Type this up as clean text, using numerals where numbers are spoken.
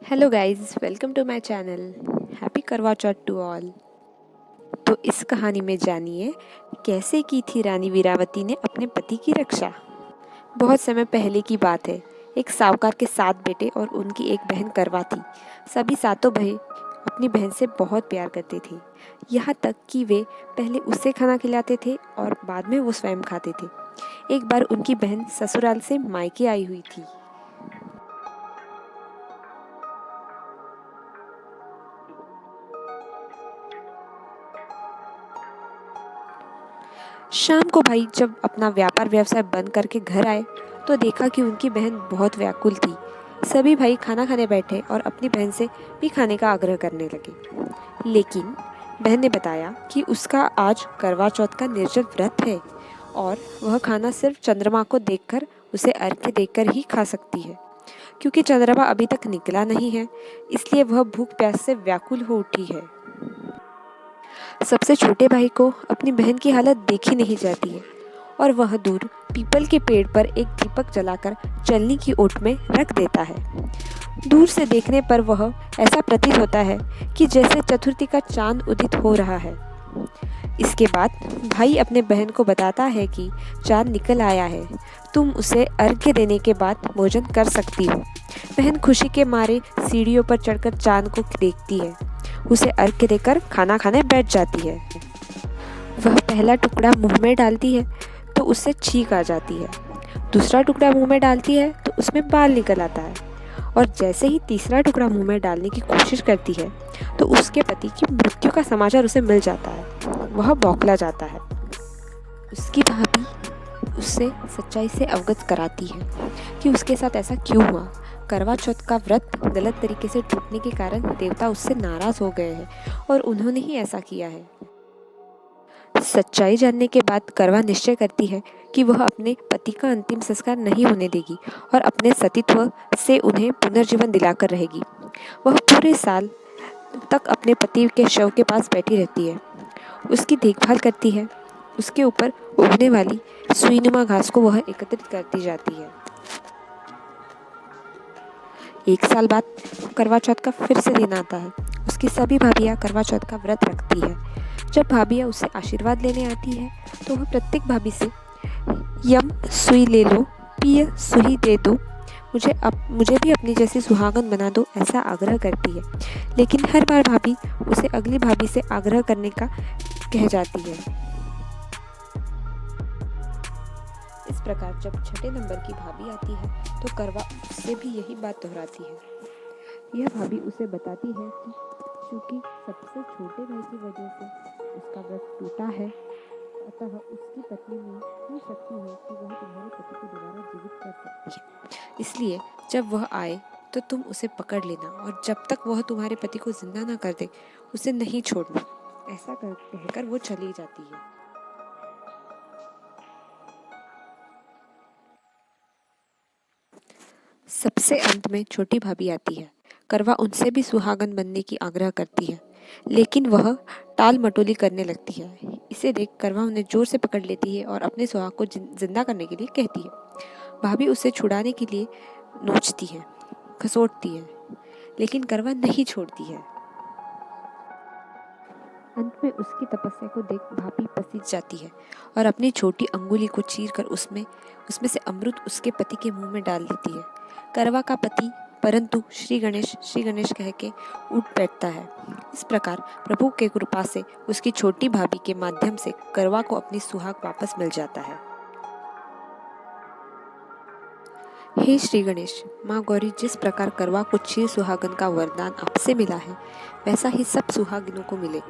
Hello guys, welcome to my channel. Happy Karwa Chauth to all. तो इस कहानी में जानिए कैसे की थी रानी वीरावती ने अपने पति की रक्षा। बहुत समय पहले की बात है। एक साहूकार के 7 बेटे और उनकी एक बहन करवा थी। सभी सातों भाई अपनी बहन से बहुत प्यार करते थे, यहाँ तक कि वे पहले उसे खाना खिलाते थे और बाद में वो स्वयं खाते थे। एक बार उनकी बहन ससुराल से मायके आई हुई थी। शाम को भाई जब अपना व्यापार व्यवसाय बंद करके घर आए तो देखा कि उनकी बहन बहुत व्याकुल थी। सभी भाई खाना खाने बैठे और अपनी बहन से भी खाने का आग्रह करने लगे, लेकिन बहन ने बताया कि उसका आज करवा चौथ का निर्जल व्रत है और वह खाना सिर्फ चंद्रमा को देखकर, उसे अर्घ्य देकर ही खा सकती है। क्योंकि चंद्रमा अभी तक निकला नहीं है, इसलिए वह भूख प्यास से व्याकुल हो उठी है। सबसे छोटे भाई को अपनी बहन की हालत देखी नहीं जाती है और वह दूर पीपल के पेड़ पर एक दीपक जलाकर चलनी की ओट में रख देता है। दूर से देखने पर वह ऐसा प्रतीत होता है कि जैसे चतुर्थी का चांद उदित हो रहा है। इसके बाद भाई अपने बहन को बताता है कि चांद निकल आया है, तुम उसे अर्घ्य देने के बाद भोजन कर सकती हो। बहन खुशी के मारे सीढ़ियों पर चढ़कर चांद को देखती है, उसे अर्घ्य देकर खाना खाने बैठ जाती है। वह पहला टुकड़ा मुंह में डालती है तो उससे छींक आ जाती है। दूसरा टुकड़ा मुंह में डालती है तो उसमें बाल निकल आता है और जैसे ही तीसरा टुकड़ा मुंह में डालने की कोशिश करती है तो उसके पति की मृत्यु का समाचार उसे मिल जाता है। वह बौखला जाता है। उसकी भाभी उससे सच्चाई से अवगत कराती है कि उसके साथ ऐसा क्यों हुआ। करवा चौथ का व्रत गलत तरीके से टूटने के कारण देवता उससे नाराज हो गए हैं और उन्होंने ही ऐसा किया है। सच्चाई जानने के बाद करवा निश्चय करती है कि वह अपने पति का अंतिम संस्कार नहीं होने देगी और अपने सतीत्व से उन्हें पुनर्जीवन दिलाकर रहेगी। वह पूरे साल तक अपने पति के शव के पास बैठी रहती है, उसकी देखभाल करती है। उसके ऊपर उगने वाली सुईनुमा घास को वह एकत्रित करती जाती है। एक साल बाद करवा चौथ का फिर से दिन आता है। उसकी सभी भाभियाँ करवा चौथ का व्रत रखती है। जब भाभियाँ उससे आशीर्वाद लेने आती है तो वह प्रत्येक भाभी से यम सुई ले लो, पिय सुई दे दो, मुझे भी अपनी जैसी सुहागन बना दो, ऐसा आग्रह करती है। लेकिन हर बार भाभी उसे अगली भाभी से आग्रह करने का कह जाती है। इस प्रकार जब छठे नंबर की भाभी आती है तो करवा उससे भी यही बात दोहराती है। यह भाभी उसे बताती है कि चूंकि सबसे छोटे भाई की वजह से उसका व्रत टूटा है, अतः उसकी पत्नी में ये शक्ति है कि वह तुम्हारे पति को दोबारा जीवित कर सकती है। इसलिए जब वह आए तो तुम उसे पकड़ लेना और जब तक वह तुम्हारे पति को जिंदा न कर दे उसे नहीं छोड़ना। ऐसा कहकर वो चली जाती है। सबसे अंत में छोटी भाभी आती है। करवा उनसे भी सुहागन बनने की आग्रह करती है, लेकिन वह टाल मटोली करने लगती है। इसे देख करवा उन्हें जोर से पकड़ लेती है और अपने सुहाग को जिंदा करने के लिए कहती है। भाभी उसे छुड़ाने के लिए नोचती है, खसोटती है, लेकिन करवा नहीं छोड़ती है। अंत में उसकी तपस्या को देख भाभी पसीज जाती है और अपनी छोटी अंगुली को चीरकर उसमें से अमृत उसके पति के मुंह में डाल देती है। करवा का पति परंतु श्री गणेश कह के उठ बैठता है। इस प्रकार प्रभु के कृपा से उसकी छोटी भाभी के माध्यम से करवा को अपनी सुहाग वापस मिल जाता है। हे श्री गणेश, माँ गौरी, जिस प्रकार करवा को क्षीर सुहागन का वरदान आपसे मिला है, वैसा ही सब सुहागिनों को मिले।